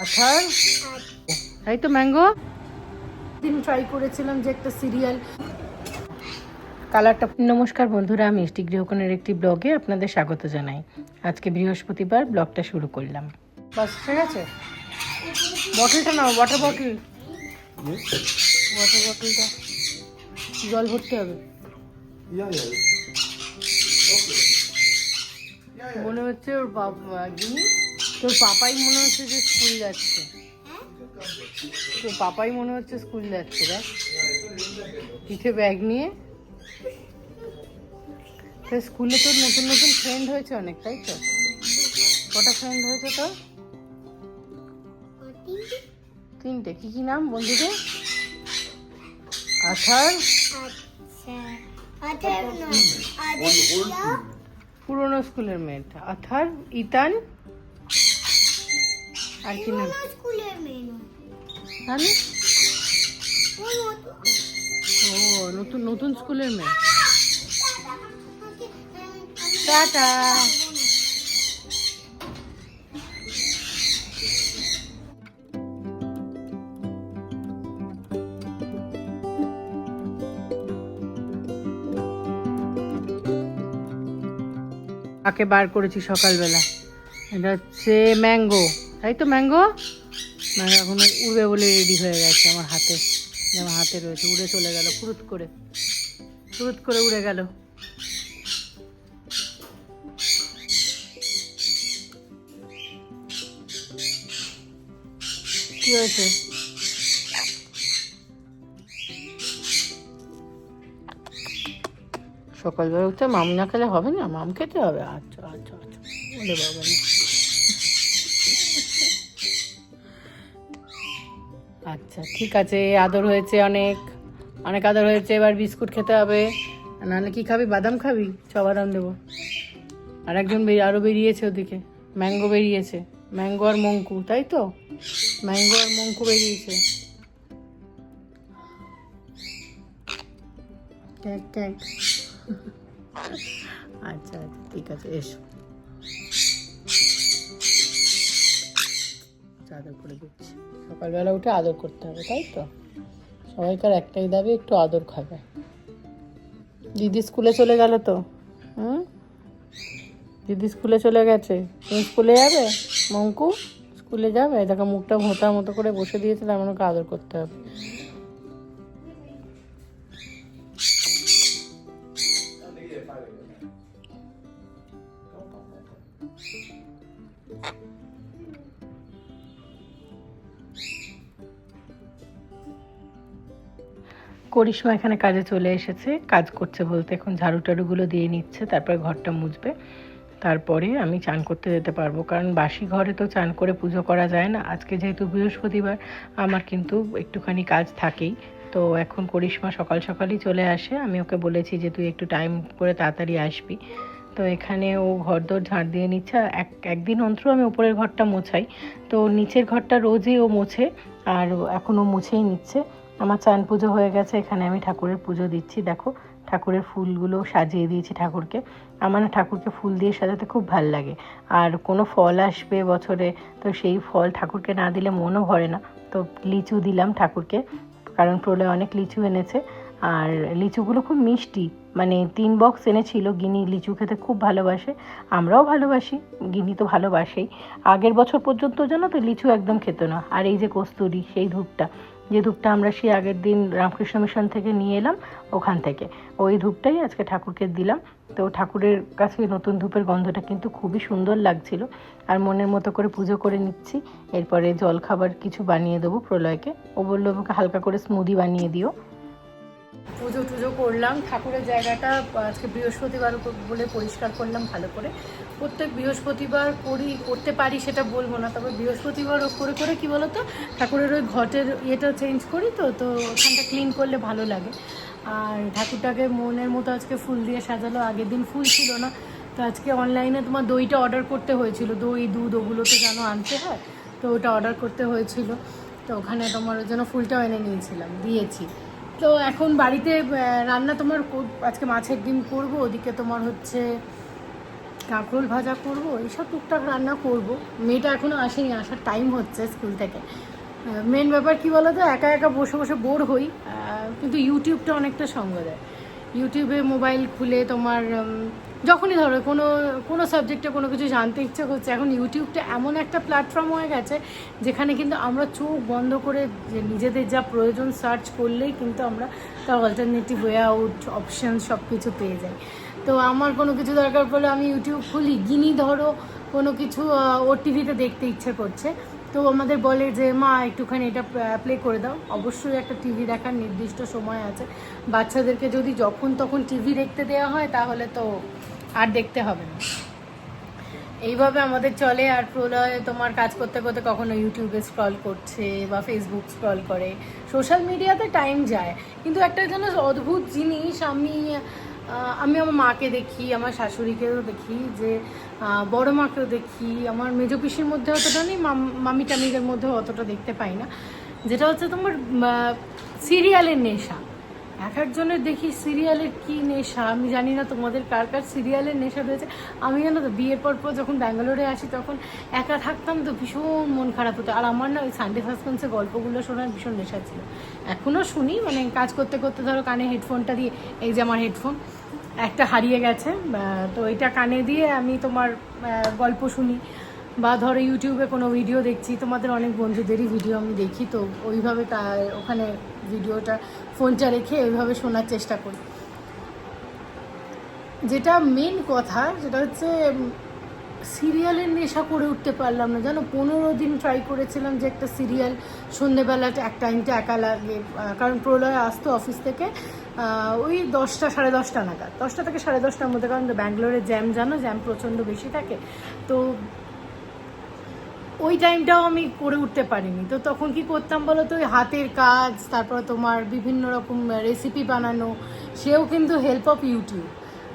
আচ্ছা, এই তো ম্যাঙ্গো দিন ট্রাই করেছিলাম যে একটা সিরিয়াল কালারটা। নমস্কার বন্ধুরা, আমি মিষ্টি গৃহকোণের একটি ব্লগে আপনাদের স্বাগত জানাই। আজকে বৃহস্পতিবার ব্লগটা শুরু করলাম। বাস ঠিক আছে, বটলটা নাও, ওয়াটার বটলটা জল ভরতে হবে। মনে হচ্ছে ওর তোর পাপাই মনে হচ্ছে যে স্কুল যাচ্ছে। তোর পাপাই মনে হচ্ছে স্কুল যাচ্ছে। দেখ পিঠে ব্যাগ নিয়ে। স্কুলে তোর নতুন নতুন ফ্রেন্ড হয়েছে অনেক, তাই তো? কটা ফ্রেন্ড হয়েছে তোর? 3টে। কি কি নাম বন্ধুদের? আথার, পুরোনো স্কুলের মেয়েটা আথার, ইতান, আর কি নাম? ও নতুন নতুন স্কুলের মেয়ে। টাটা। কাকে বার করেছি সকালবেলা? এটা হচ্ছে ম্যাঙ্গো, তাই তো? ম্যাঙ্গো এখন উড়বে বলে রেডি হয়ে গেছে। আমার হাতে রয়েছে, উড়ে চলে গেল, ফুরুত করে উড়ে গেল। কি হয়েছে? সকালবেলা উঠতে মাম না খেলে হবে না? মাম খেতে হবে। আচ্ছা আচ্ছা আচ্ছা, বলে বাবা না। আচ্ছা ঠিক আছে, আদর হয়েছে, অনেক অনেক আদর হয়েছে। এবার বিস্কুট খেতে হবে, নাহলে কি খাবি? বাদাম খাবি? বাদাম দেবো। আর একজন আরও বেরিয়েছে ওদিকে, ম্যাঙ্গো বেরিয়েছে। ম্যাঙ্গো আর মঙ্কু, তাই তো? ম্যাঙ্গো আর মঙ্কু বেরিয়েছে। আচ্ছা আচ্ছা ঠিক আছে, এসো। আদর করে দিচ্ছি। সকালবেলা উঠে আদর করতে হবে, তাই তো? সবাইকার একটাই দাবি, একটু আদর খাবে। দিদি স্কুলে চলে গেল তো? দিদি স্কুলে চলে গেছে। তুমি স্কুলে যাবে? মঙ্কু স্কুলে যাবে? দেখো মুখটা ভোঁতার মতো করে বসে দিয়েছে, তার মানে আদর করতে হবে। করিশ্মা এখানে কাজে চলে এসেছে, কাজ করছে বলতে এখন ঝাড়ু টাড়ুগুলো দিয়ে নিচ্ছে, তারপরে ঘরটা মুছবে। তারপরে আমি চান করতে যেতে পারবো, কারণ বাসি ঘরে তো চান করে পুজো করা যায় না। আজকে যেহেতু বৃহস্পতিবার, আমার কিন্তু একটুখানি কাজ থাকেই। তো এখন করিশ্মা সকাল সকালই চলে আসে। আমি ওকে বলেছি যে তুই একটু টাইম করে তাড়াতাড়ি আসবি। তো এখানে ও ঘর দর ঝাড় দিয়ে নিচ্ছে। একদিন অন্তর আমি উপরের ঘরটা মোছাই, তো নিচের ঘরটা রোজই ও মোছে, আর এখন ও মুছেই নিচ্ছে। আমার চান পুজো হয়ে গেছে, এখানে আমি ঠাকুরের পুজো দিচ্ছি। দেখো ঠাকুরের ফুলগুলো সাজিয়ে দিয়েছি ঠাকুরকে। আমার না ঠাকুরকে ফুল দিয়ে সাজাতে খুব ভাল লাগে। আর কোনো ফল আসবে বছরে, তো সেই ফল ঠাকুরকে না দিলে মনও ভরে না। তো লিচু দিলাম ঠাকুরকে, কারণ প্রলয় অনেক লিচু এনেছে। আর লিচুগুলো খুব মিষ্টি, মানে 3 বক্স এনেছিল। গিনি লিচু খেতে খুব ভালোবাসে, আমরাও ভালোবাসি, গিনি তো ভালোবাসেই। আগের বছর পর্যন্ত জানো তো লিচু একদম খেত না। আর এই যে কস্তুরি, সেই ধূপটা, যে ধূপটা আমরা সেই আগের দিন রামকৃষ্ণ মিশন থেকে নিয়ে এলাম, ওখান থেকে ওই ধূপটাই আজকে ঠাকুরকে দিলাম। তো ঠাকুরের কাছে নতুন ধূপের গন্ধটা কিন্তু খুবই সুন্দর লাগছিল। আর মনের মতো করে পুজো করে নিচ্ছি। এরপরে জলখাবার কিছু বানিয়ে দেবো প্রলয়কে। ও বললো আমাকে হালকা করে স্মুদি বানিয়ে দিও। পুজো টুজো করলাম, ঠাকুরের জায়গাটা আজকে বৃহস্পতিবার বলে পরিষ্কার করলাম ভালো করে। প্রত্যেক বৃহস্পতিবার করতে পারি সেটা বলবো না, তবে বৃহস্পতিবার করে করে কী বলো তো, ঠাকুরের ওই ঘটের ইয়েটা চেঞ্জ করি, তো ওখানটা ক্লিন করলে ভালো লাগে। আর ঠাকুরটাকে মনের মতো আজকে ফুল দিয়ে সাজালো। আগের দিন ফুল ছিল না, তো আজকে অনলাইনে তোমার দইটা অর্ডার করতে হয়েছিল। দই, দুধ, ওগুলো তো জানো আনতে হয়, তো ওটা অর্ডার করতে হয়েছিল। তো ওখানে তোমার ওই জন্য ফুলটাও এনে নিয়েছিলাম, দিয়েছি। তো এখন বাড়িতে রান্না তোমার আজকে মাছের ডিম করবো, ওদিকে তোমার হচ্ছে কাঁকরোল ভাজা করব, এইসব টুকটাক রান্না করব। মেয়েটা এখনও আসেনি, আসার টাইম হচ্ছে স্কুল থেকে। মেন ব্যাপার কী বলো তো, একা একা বসে বসে বোর হই, কিন্তু ইউটিউবটা অনেকটা সঙ্গ দেয়। ইউটিউবে মোবাইল খুলে তোমার যখনই ধরো কোনো কোনো সাবজেক্টে কোনো কিছু জানতে ইচ্ছে করছে, এখন ইউটিউবটা এমন একটা প্ল্যাটফর্ম হয়ে গেছে যেখানে কিন্তু আমরা চোখ বন্ধ করে যে নিজেদের যা প্রয়োজন সার্চ করলেই কিন্তু আমরা তার অল্টারনেটিভ ওয়ে আউট অপশান সব কিছু পেয়ে যাই। তো আমার কোনো কিছু দরকার পড়লে আমি ইউটিউব খুলি, গিনি ধরো কোনো কিছু ওর টিভিতে দেখতে ইচ্ছে করছে, তো আমাদের বলে যে মা একটুখানি এটা প্লে করে দাও। অবশ্যই একটা টিভি দেখার নির্দিষ্ট সময় আছে, বাচ্চাদেরকে যদি যখন তখন টিভি দেখতে দেওয়া হয় তাহলে তো আর দেখতে হবে না। এইভাবে আমাদের চলে। আর প্রলয় তোমার কাজ করতে করতে কখনো ইউটিউবে স্ক্রল করছে বা ফেসবুক স্ক্রল করে, সোশ্যাল মিডিয়াতে টাইম যায়। কিন্তু একটা যেন অদ্ভুত জিনিস, আমি আমার মাকে দেখি, আমার শাশুড়িকেও দেখি, যে বড় মাকেও দেখি, আমার মেজো পিসির মধ্যে অতটা নেই, মামি টামিদের মধ্যেও অতটা দেখতে পাই না, যেটা হচ্ছে তোমার সিরিয়ালের নেশা। এক একজনের দেখি সিরিয়ালের কি নেশা, আমি জানি না তোমাদের কার কার সিরিয়ালের নেশা রয়েছে। আমি জানো তো বিয়ের পর যখন ব্যাঙ্গালোরে আসি তখন একা থাকতাম, তো ভীষণ মন খারাপ হতো। আর আমার না ওই সানডে সাসপেন্সের গল্পগুলো শোনার ভীষণ নেশা ছিল, এখনও শুনি। মানে কাজ করতে করতে ধরো কানে হেডফোনটা দিয়ে, এই যে আমার হেডফোন একটা হারিয়ে গেছে, তো এটা কানে দিয়ে আমি তোমার গল্প শুনি, বা ধরো ইউটিউবে কোনো ভিডিও দেখছি, তোমাদের অনেক বন্ধুদেরই ভিডিও আমি দেখি, তো ওইভাবে ওখানে ভিডিওটা ফোনটা রেখে ওইভাবে শোনার চেষ্টা করি। যেটা মেন কথা সেটা হচ্ছে সিরিয়ালের নেশা করে উঠতে পারলাম না জানো। 15 দিন ট্রাই করেছিলাম যে একটা সিরিয়াল সন্ধ্যেবেলাটা এক টাইমটা একা লাগে, কারণ প্রলয় আসতো অফিস থেকে ওই 10টা সাড়ে 10টা নাগাদ, 10টা থেকে সাড়ে 10টার মধ্যে, কারণ ব্যাঙ্গালোরে জ্যাম জানো, জ্যাম প্রচণ্ড বেশি থাকে, তো ওই টাইমটাও আমি করে উঠতে পারিনি। তো তখন কি করতাম বলো তো, ওই হাতের কাজ, তারপর তোমার বিভিন্ন রকম রেসিপি বানানো, সেও কিন্তু হেল্প অফ ইউটিউব।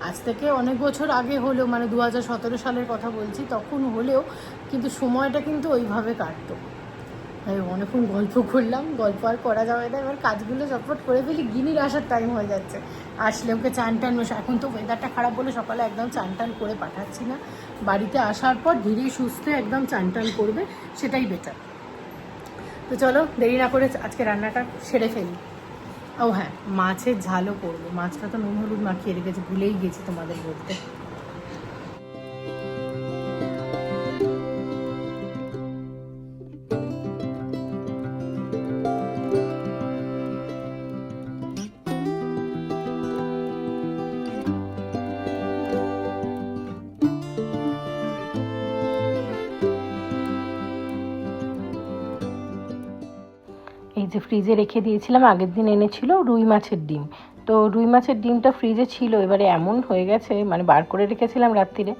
আজ থেকে অনেক বছর আগে হলেও, মানে 2017 সালের কথা বলছি, তখন হলেও কিন্তু সময়টা কিন্তু ওইভাবে কাটতো। অনেকক্ষণ গল্প করলাম, গল্প আর করা যাবে না, এবার কাজগুলো চটপট করে ফেলি। গিনির আসার টাইম হয়ে যাচ্ছে, আসলে ওকে চান টান, এখন তো ওয়েদারটা খারাপ বলে সকালে একদম চান টান করে পাঠাচ্ছি না, বাড়িতে আসার পর ধীরে সুস্থে একদম চান টান করবে, সেটাই বেটার। তো চলো দেরি না করে আজকে রান্নাটা সেরে ফেলি। ও হ্যাঁ, মাছের ঝালও করবো, মাছটা তো নুন হলুদ মাখিয়ে রেখেছি, ভুলেই গেছি তোমাদের বলতে। এই যে ফ্রিজে রেখে দিয়েছিলাম, আগের দিন এনেছিল রুই মাছের ডিম, তো রুই মাছের ডিমটা ফ্রিজে ছিল, এবারে এমন হয়ে গেছে, মানে বার করে রেখেছিলাম রাত্রিরে,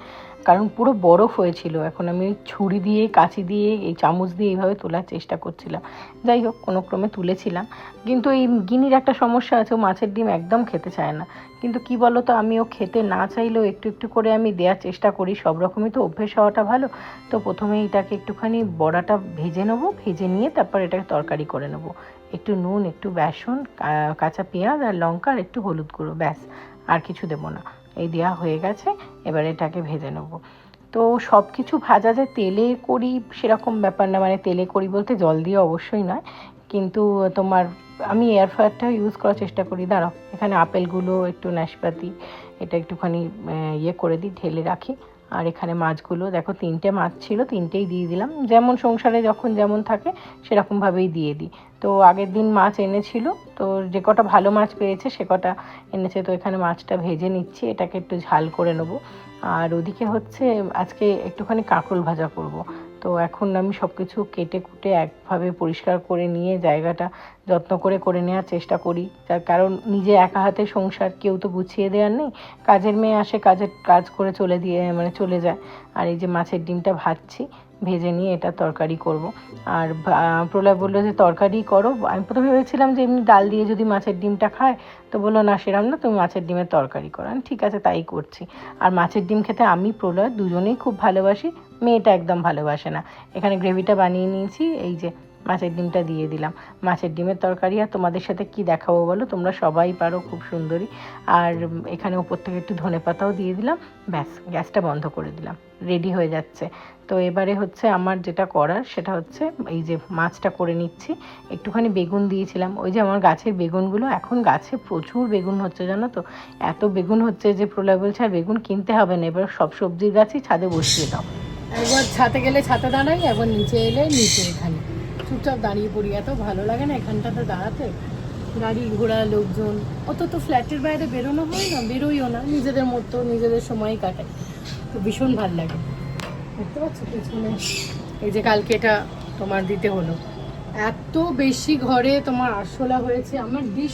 কারণ পুরো বরফ হয়েছিল। এখন আমি ছুরি দিয়ে, কাঁচি দিয়ে, এই চামচ দিয়ে এইভাবে তোলার চেষ্টা করছিলাম, যাই হোক কোনো ক্রমে তুলেছিলাম। কিন্তু এই গিনির একটা সমস্যা আছে, ও মাছের ডিম একদম খেতে চায় না। কিন্তু কি বলো তো, আমি ও খেতে না চাইলেও একটু একটু করে আমি দেওয়ার চেষ্টা করি, সব রকমই তো অভ্যেস হওয়াটা ভালো। তো প্রথমে এটাকে একটুখানি বড়াটা ভেজে নেবো, ভেজে নিয়ে তারপর এটাকে তরকারি করে নেবো। একটু নুন, একটু বেসন, কাঁচা পেঁয়াজ আর লঙ্কা আর একটু হলুদ গুঁড়ো, ব্যাস, আর কিছু দেবো না। এই দেওয়া হয়ে গেছে, এবার এটাকে ভেজে নেবো। তো সব কিছু ভাজা যে তেলে করি সেরকম ব্যাপার না, মানে তেলে করি বলতে জল দিয়ে অবশ্যই নয়, কিন্তু তোমার আমি এয়ার ফ্রায়ারটা ইউজ করার চেষ্টা করি। দাঁড়াও, এখানে আপেলগুলো, একটু নাশপাতি, এটা একটুখানি ইয়ে করে দিই, ঢেলে রাখি। আর এখানে মাছগুলো দেখো, 3টে মাছ ছিল, 3টেই দিয়ে দিলাম, যেমন সংসারে যখন যেমন থাকে সেরকমভাবেই দিয়ে দিই। তো আগের দিন মাছ এনেছিল, তো যে কটা ভালো মাছ পেয়েছে সে কটা এনেছে, তো এখানে মাছটা ভেজে নিচ্ছি, এটাকে একটু ঝাল করে নেবো। আর ওদিকে হচ্ছে আজকে একটুখানি কাঁকরোল ভাজা করব। তো এখন আমি সব কিছু কেটে কুটে একভাবে পরিষ্কার করে নিয়ে জায়গাটা যত্ন করে করে নেওয়ার চেষ্টা করি, তার কারণ নিজে একা হাতে সংসার, কেউ তো গুছিয়ে দেওয়ার নেই, কাজের মেয়ে আসে, কাজ করে চলে যায়। আর এই যে মাছের ডিমটা ভাজছি, ভেজে নিয়ে এটা তরকারি করব। আর প্রলয় বললো যে তরকারি করো, আমি প্রথমে ভেবেছিলাম যে এমনি ডাল দিয়ে যদি মাছের ডিমটা খায়, তো বললো না সেরকম না, তুমি মাছের ডিমের তরকারি করো। ঠিক আছে, তাই করছি। আর মাছের ডিম খেতে আমি প্রলয় দুজনেই খুব ভালোবাসি, মেয়েটা একদম ভালোবাসে না। এখানে গ্রেভিটা বানিয়ে নিয়েছি, এই যে মাছের ডিমটা দিয়ে দিলাম। মাছের ডিমের তরকারি আর তোমাদের সাথে কি দেখাবো বলো, তোমরা সবাই পারো, খুব সুন্দরী। আর এখানে উপর থেকে একটু ধনেপাতাও দিয়ে দিলাম, ব্যাস গ্যাসটা বন্ধ করে দিলাম, রেডি হয়ে যাচ্ছে। তো এবারে হচ্ছে আমার যেটা করার সেটা হচ্ছে এই যে মাছটা করে নিচ্ছি। একটুখানি বেগুন দিয়েছিলাম, ওই যে আমার গাছের বেগুনগুলো, এখন গাছে প্রচুর বেগুন হচ্ছে জানো তো, এত বেগুন হচ্ছে যে প্রলয় বলছে আর বেগুন কিনতে হবে না, এবার সব সবজির গাছই ছাদে বসিয়ে দাও। একবার ছাতে গেলে ছাতে দাঁড়াই, একবার নিচে এলে নিচে, এখানে চুপচাপ দাঁড়িয়ে পড়ি, এত ভালো লাগে না এখানটাতে দাঁড়াতে। গাড়ি ঘোড়া লোকজন, অত তো ফ্ল্যাটের বাইরে বেরোনো হয় না, বেরোইও না, নিজেদের মতো নিজেদের সময় কাটাই, তো ভীষণ ভালো লাগে। দেখতে পাচ্ছ পেছনে এই যে কালকে এটা তোমার দিতে হলো, এত বেশি ঘরে তোমার আরশোলা হয়েছে, আমার ডিশ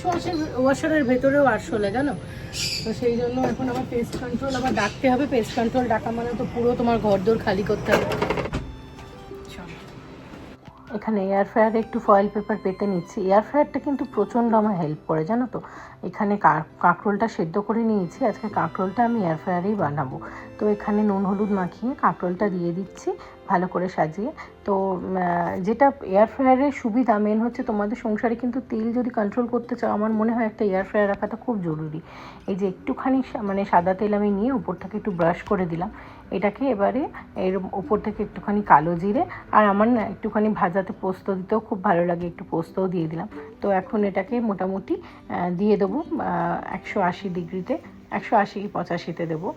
ওয়াশারের ভেতরেও আরশোলা জানো তো, সেই জন্য এখন আমার পেস্ট কন্ট্রোল আবার ডাকতে হবে। পেস্ট কন্ট্রোল ডাকা মানে তো পুরো তোমার ঘরদোর খালি করতে হবে। এখানে এয়ার ফ্রায়ারে একটু ফয়েল পেপার পেতে নিচ্ছি। এয়ার ফ্রায়ারটা কিন্তু প্রচণ্ড আমার হেল্প করে জানো তো। এখানে কাঁকরোলটা সেদ্ধ করে নিয়েছি, আজকে কাঁকরোলটা আমি এয়ার ফ্রায়ারেই বানাবো। তো এখানে নুন হলুদ মাখিয়ে কাঁকরোলটা দিয়ে দিচ্ছি ভালো করে সাজিয়ে। তো যেটা এয়ার ফ্রায়ারের সুবিধা মেন হচ্ছে, তোমাদের সংসারে কিন্তু তেল যদি কন্ট্রোল করতে চাও, আমার মনে হয় একটা এয়ার ফ্রায়ার রাখাটা খুব জরুরি। এই যে একটুখানি মানে সাদা তেল আমি নিয়ে উপর থেকে একটু ব্রাশ করে দিলাম এটাকে, এবারে এর উপর থেকে একটুখানি কালো জিরে, আর আমার না একটুখানি ভাজাতে পোস্ত দিতেও খুব ভালো লাগে, একটু পোস্তও দিয়ে দিলাম। তো এখন এটাকে মোটামুটি দিয়ে দেবো 180 ডিগ্রিতে, 180-85-তে দেবো,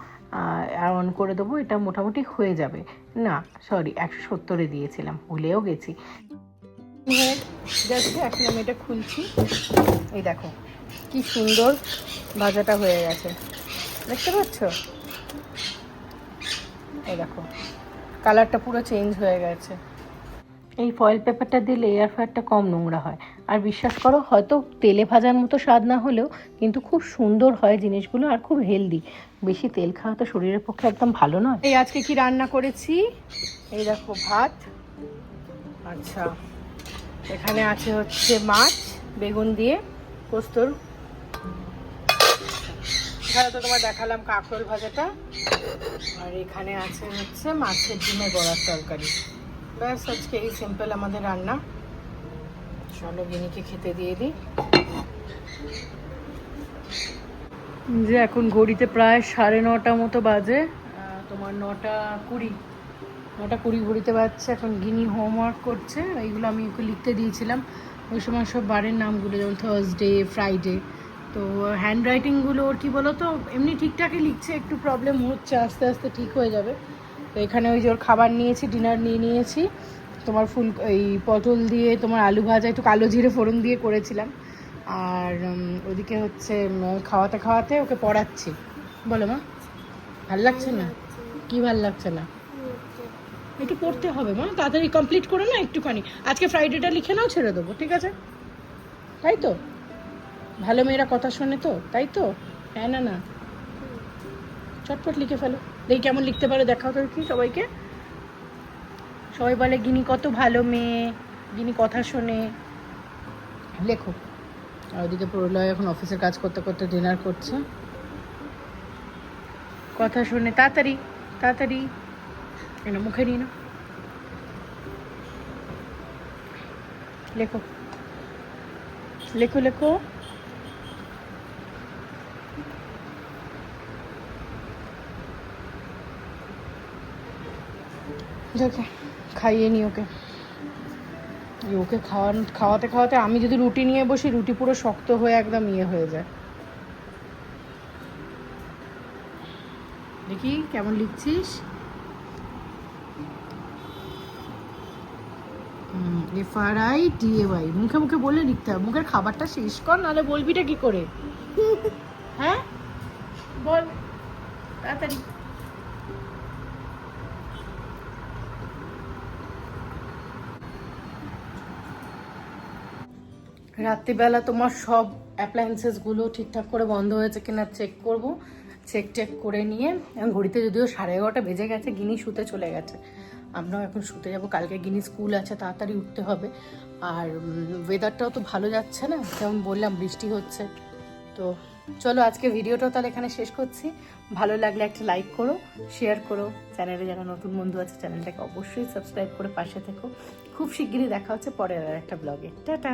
আর অন করে দেবো। এটা মোটামুটি হয়ে যাবে, না সরি 170-এ দিয়েছিলাম, ভুলেও গেছি। জাস্ট এখন আমি এটা খুলছি, এই দেখো কি সুন্দর ভাজাটা হয়ে গেছে, দেখতে পাচ্ছ? এই দেখো কালারটা পুরো চেঞ্জ হয়ে গেছে। এই ফয়েল পেপারটা দিলে এয়ার ফ্রায়ারটা কম নোংরা হয়, আর বিশ্বাস করো হয়তো তেলে ভাজার মতো স্বাদ না হলেও কিন্তু খুব সুন্দর হয় জিনিসগুলো, আর খুব হেলদি। বেশি তেল খাওয়া তো শরীরের পক্ষে একদম ভালো নয়। এই আজকে কি রান্না করেছি, এই দেখো ভাত, আচ্ছা এখানে আছে হচ্ছে মাছ বেগুন দিয়ে পোস্তর, এখানে তো তোমার দেখালাম কাঁকরোল ভাজাটা, আর এখানে আছে হচ্ছে মাছের ডিমের বড়ার তরকারি। ব্যাস আজকে এই সিম্পল আমাদের রান্না। চলো গিনিকে খেতে দিয়ে দিই। যে এখন ঘড়িতে প্রায় 9:30 মতো বাজে, তোমার 9:20 ঘড়িতে বাজছে। এখন গিনি হোমওয়ার্ক করছে, এইগুলো আমি ওকে লিখতে দিয়েছিলাম ওই সময় সব বারের নামগুলো, যেমন থার্সডে ফ্রাইডে। তো হ্যান্ড রাইটিংগুলো ওর কী বলো তো, এমনি ঠিকঠাকই লিখছে, একটু প্রবলেম হচ্ছে, আস্তে আস্তে ঠিক হয়ে যাবে। তো এখানে ওই যে ওর খাবার নিয়েছি, ডিনার নিয়ে নিয়েছি, তোমার এই পটল দিয়ে তোমার আলু ভাজা একটু কালো জিরে ফোড়ন দিয়ে করেছিলাম, আর ওদিকে হচ্ছে খাওয়াতে খাওয়াতে ওকে পড়াচ্ছি। বলো মা, ভাল লাগছে না? কি ভাল লাগছে না? একটু পড়তে হবে মা, তাড়াতাড়ি কমপ্লিট করো না একটুখানি। আজকে ফ্রাইডেটা লিখে নাও, ছেড়ে দেবো, ঠিক আছে? তাই তো, ভালো মেয়েরা কথা শোনে তো, তাই তো? হ্যাঁ না না, চটপট লিখে ফেলো, দেখি কেমন লিখতে পারো, দেখাও তো কি সবাইকে। সবাই বলে গিনি কত ভালো মেয়ে, গিনি কথা শোনে, লেখো। আর ওদিকে প্রলয় এখন অফিসের কাজ করতে করতে ডিনার করছে। কথা শোনে, তাড়াতাড়ি তাড়াতাড়ি এনে মুখে নিয়ে না, লেখো লেখো লেখো। দেখে খাইয়ে নি ওকে, ওকে খাওয়াতে খাওয়াতে আমি যদি রুটি নিয়ে বসি, রুটি পুরো শক্ত হয়ে একদম হয়ে যায়। দেখি কেমন লিখছিস। FRIDAY, মুখে মুখে বলে লিখতে হবে, মুখের খাবারটা শেষ কর, নাহলে বলবিটা কি করে? হ্যাঁ বল তাড়াতাড়ি। রাত্রিবেলা তোমার সব অ্যাপ্লায়েন্সেসগুলো ঠিকঠাক করে বন্ধ হয়েছে কিনা চেক করব, চেক করে নিয়ে, ঘড়িতে যদিও 11:30 বেজে গেছে, গিনি শুতে চলে গেছে, আমরাও এখন শুতে যাব। কালকে গিনি স্কুল আছে, তাড়াতাড়ি উঠতে হবে। আর ওয়েদারটাও তো ভালো যাচ্ছে না, যেমন বললাম বৃষ্টি হচ্ছে, তো চলো আজকে ভিডিওটাও তাহলে এখানে শেষ করছি। ভালো লাগলে একটা লাইক করো, শেয়ার করো, চ্যানেলে যারা নতুন বন্ধু আছে চ্যানেলটাকে অবশ্যই সাবস্ক্রাইব করে পাশে থেকো। খুব শিগগিরই দেখা হচ্ছে পরের আর একটা ব্লগে। টাটা।